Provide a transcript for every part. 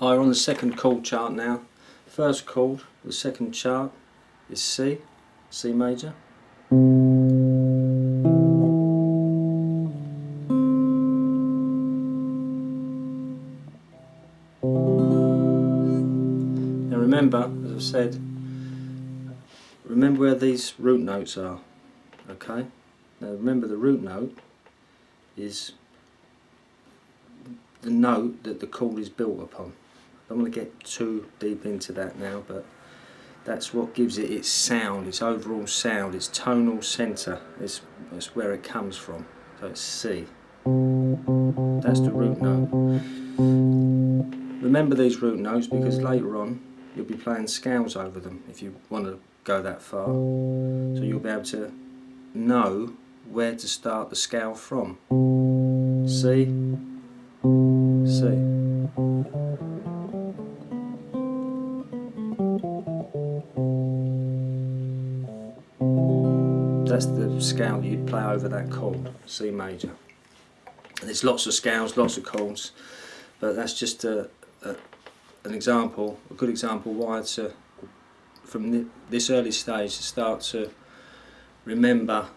Hi, we're on the second chord chart now. First chord, the second chart is C, C major. Now remember, as I've said, remember where these root notes are, okay? Now remember the root note is the note that the chord is built upon. I don't want to get too deep into that now, but that's what gives it its sound, its overall sound, its tonal centre. That's where it comes from. So it's C. That's the root note. Remember these root notes because later on you'll be playing scales over them if you want to go that far. So you'll be able to know where to start the scale from. C, C. That's the scale you'd play over that chord, C major. And there's lots of scales, lots of chords, but that's just an example, a good example why to, from this early stage, to start to remember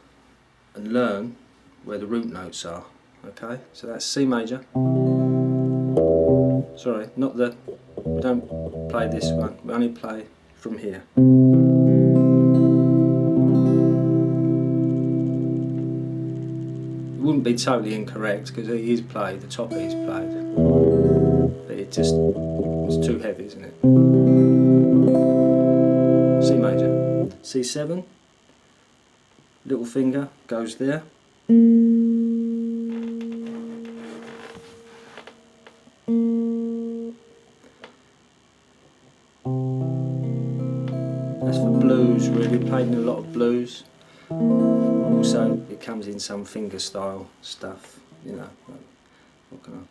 and learn where the root notes are. Okay, so that's C major. Sorry, not the, we don't play this one, we only play from here. It wouldn't be totally incorrect because it is played, the top E is played, but it's too heavy, isn't it? C major, C7, little finger goes there. That's for blues, really, played in a lot of blues. Also, it comes in some finger style stuff, you know. What can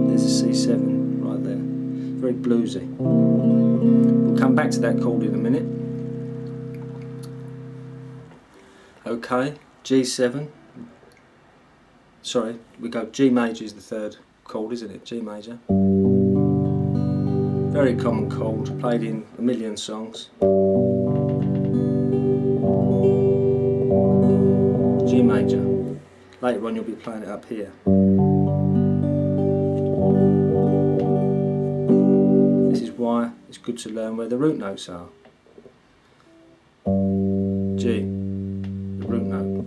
there's a C7 right there, very bluesy. We'll come back to that chord in a minute. Okay, G7. Sorry, we go G major is the third chord, isn't it? G major. Very common chord, played in a million songs. G major. Later on you'll be playing it up here. This is why it's good to learn where the root notes are. G, the root note.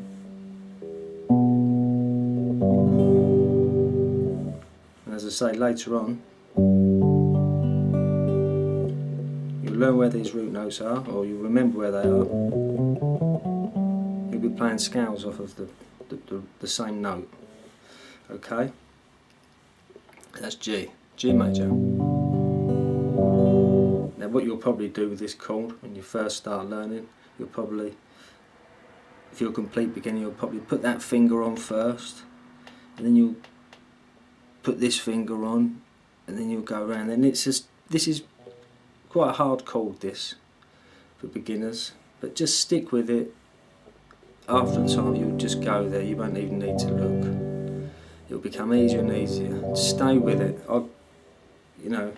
And as I say, later on, you'll learn where these root notes are, or you'll remember where they are. You'll be playing scales off of the same note. Okay? That's G, G major. Now what you'll probably do with this chord when you first start learning, you'll probably, if you're a complete beginner, you'll probably put that finger on first, and then you'll put this finger on, and then you'll go around. And it's just, this is quite a hard chord, this, for beginners, but just stick with it. After a time you'll just go there, you won't even need to look. It'll become easier and easier. Stay with it. You know,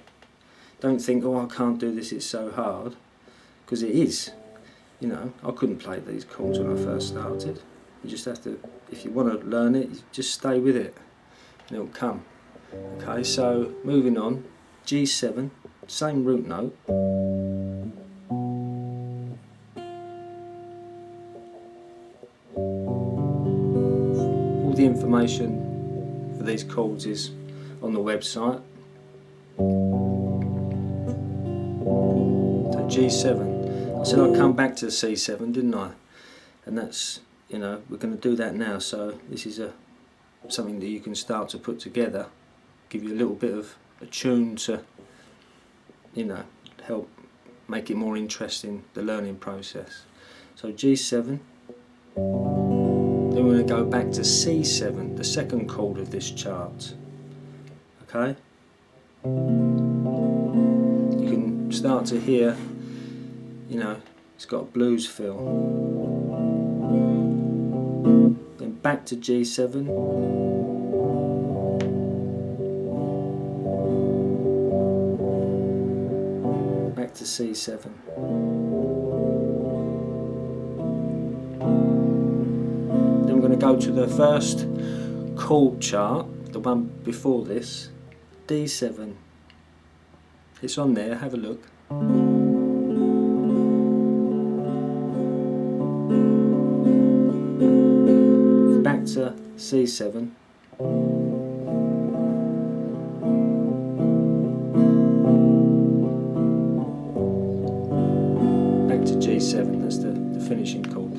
don't think, oh, I can't do this, it's so hard, because it is. You know, I couldn't play these chords when I first started. You just have to, if you want to learn it, just stay with it, and it'll come. Okay, so moving on, G7, same root note. All the information for these chords is on the website. So G7. I said I'd come back to C7, didn't I? And that's, you know, we're going to do that now. So this is something that you can start to put together, give you a little bit of a tune to, you know, help make it more interesting, the learning process. So G7, then we're going to go back to C7, the second chord of this chart. Okay? You can start to hear, you know, It's got a blues feel. Then back to G7. Back to C7. Then we're going to go to the first chord chart, the one before this, D7. It's on there, have a look. Back to C7. Back to G7, that's the finishing chord.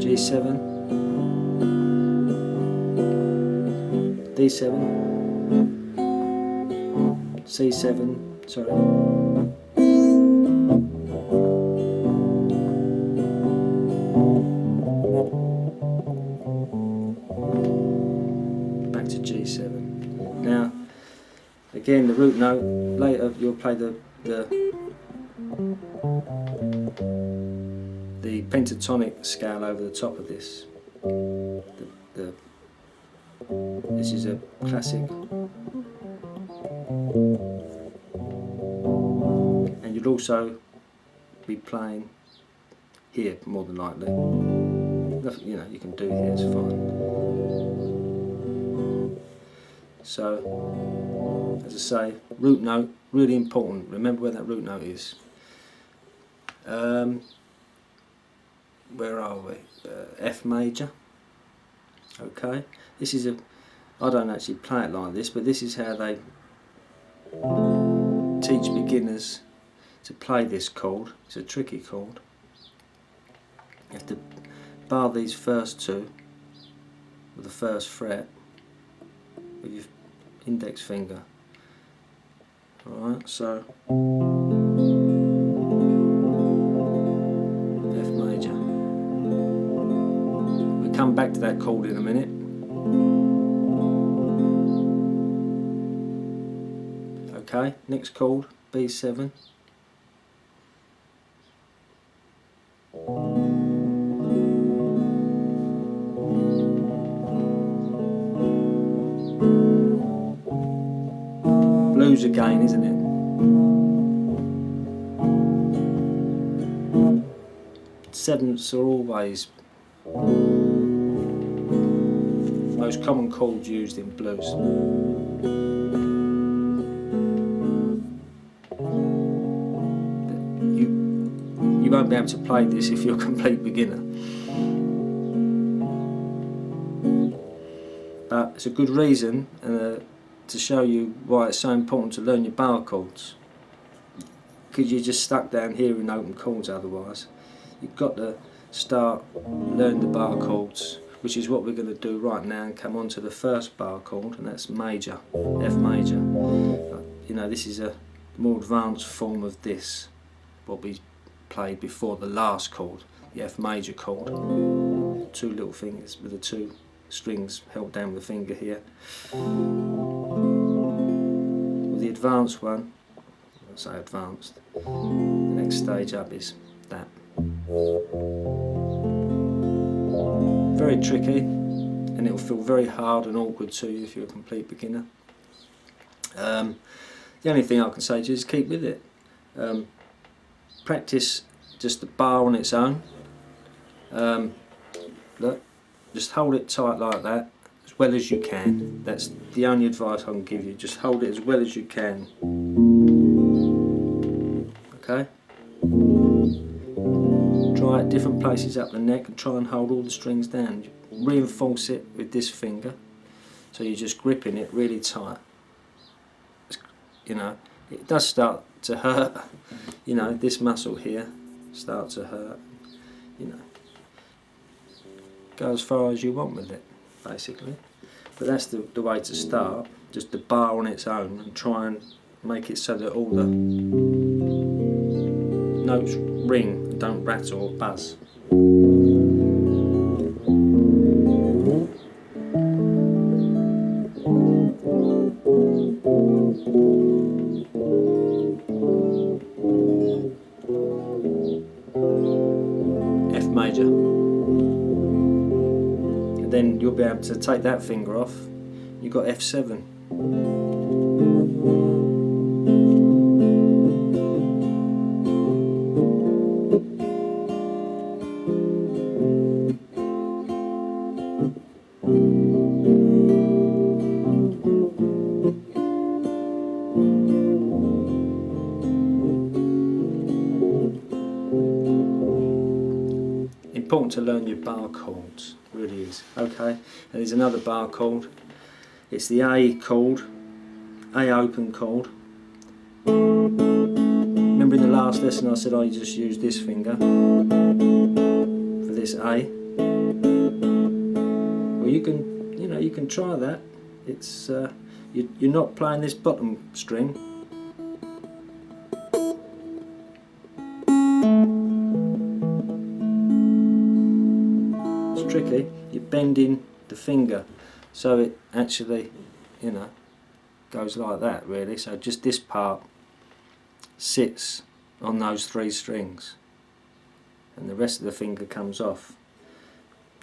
G7, D7, C7, sorry. Back to G7. Now, again, the root note, later you'll play the pentatonic scale over the top of this. This is a classic, and you'll also be playing here more than likely. Nothing, you know, you can do here, it's fine. So, as I say, root note, really important. Remember where that root note is. Where are we? F major. Okay, this is I don't actually play it like this, but this is how they teach beginners to play this chord. It's a tricky chord. You have to bar these first two with the first fret with your index finger. Alright, so F major. We'll come back to that chord in a minute. Okay, next chord, B7. Blues again, isn't it? Sevenths are always the most common chords used in blues. You won't be able to play this if you're a complete beginner. But it's a good reason to show you why it's so important to learn your barre chords, because you're just stuck down here in open chords otherwise. You've got to start learning the barre chords, which is what we're going to do right now, and come on to the first barre chord, and that's major, F major. You know, this is a more advanced form of this, what we played before the last chord, the F major chord. Two little fingers with the two strings held down with the finger here. With the advanced one, I say advanced, the next stage up is that. Very tricky, and it will feel very hard and awkward to you if you're a complete beginner. The only thing I can say to you is keep with it. Practice just the bar on its own. Look, just hold it tight like that as well as you can. That's the only advice I can give you. Just hold it as well as you can. Okay? Try at different places up the neck and try and hold all the strings down. Reinforce it with this finger, so you're just gripping it really tight. You know, it does start to hurt. You know, this muscle here starts to hurt. You know, go as far as you want with it, basically. But that's the way to start. Just the bar on its own, and try and make it so that all the notes ring don't rattle or buzz. F major. And then you'll be able to take that finger off. You've got F7. Important to learn your bar chords, really is. Okay, and there's another bar chord. It's the A chord, A open chord. Remember in the last lesson I said I just use this finger for this A. Well, you can try that. It's you're not playing this bottom string. Tricky, you're bending the finger so it actually, goes like that really. So just this part sits on those 3 strings and the rest of the finger comes off.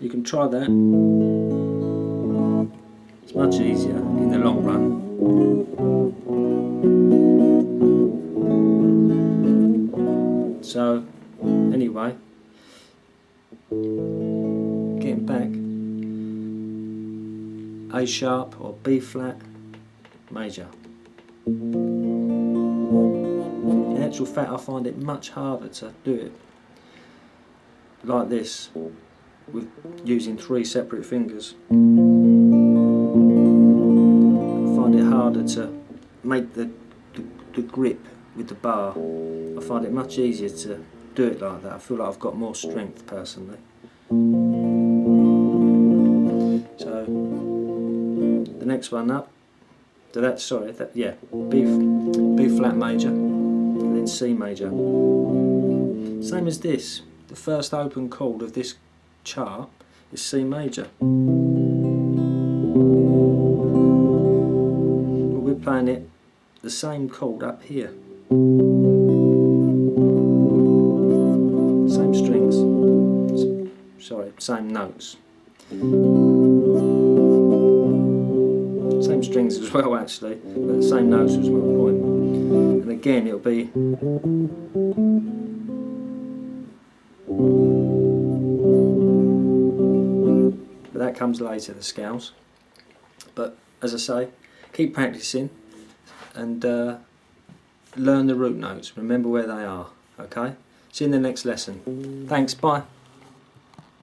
You can try that. It's much easier in the long run. So anyway, getting back, A sharp or B flat major. In actual fact, I find it much harder to do it like this with using 3 separate fingers. I find it harder to make the grip with the bar. I find it much easier to do it like that. I feel like I've got more strength personally. So the next one up, B flat major, and then C major. Same as this. The first open chord of this chart is C major. Well, we're playing it the same chord up here. Same strings. Sorry, same notes. Same strings as well actually, but the same notes was my point. And again it'll be but that comes later, the scales. But as I say, keep practicing and learn the root notes, remember where they are, okay? See you in the next lesson. Thanks, bye.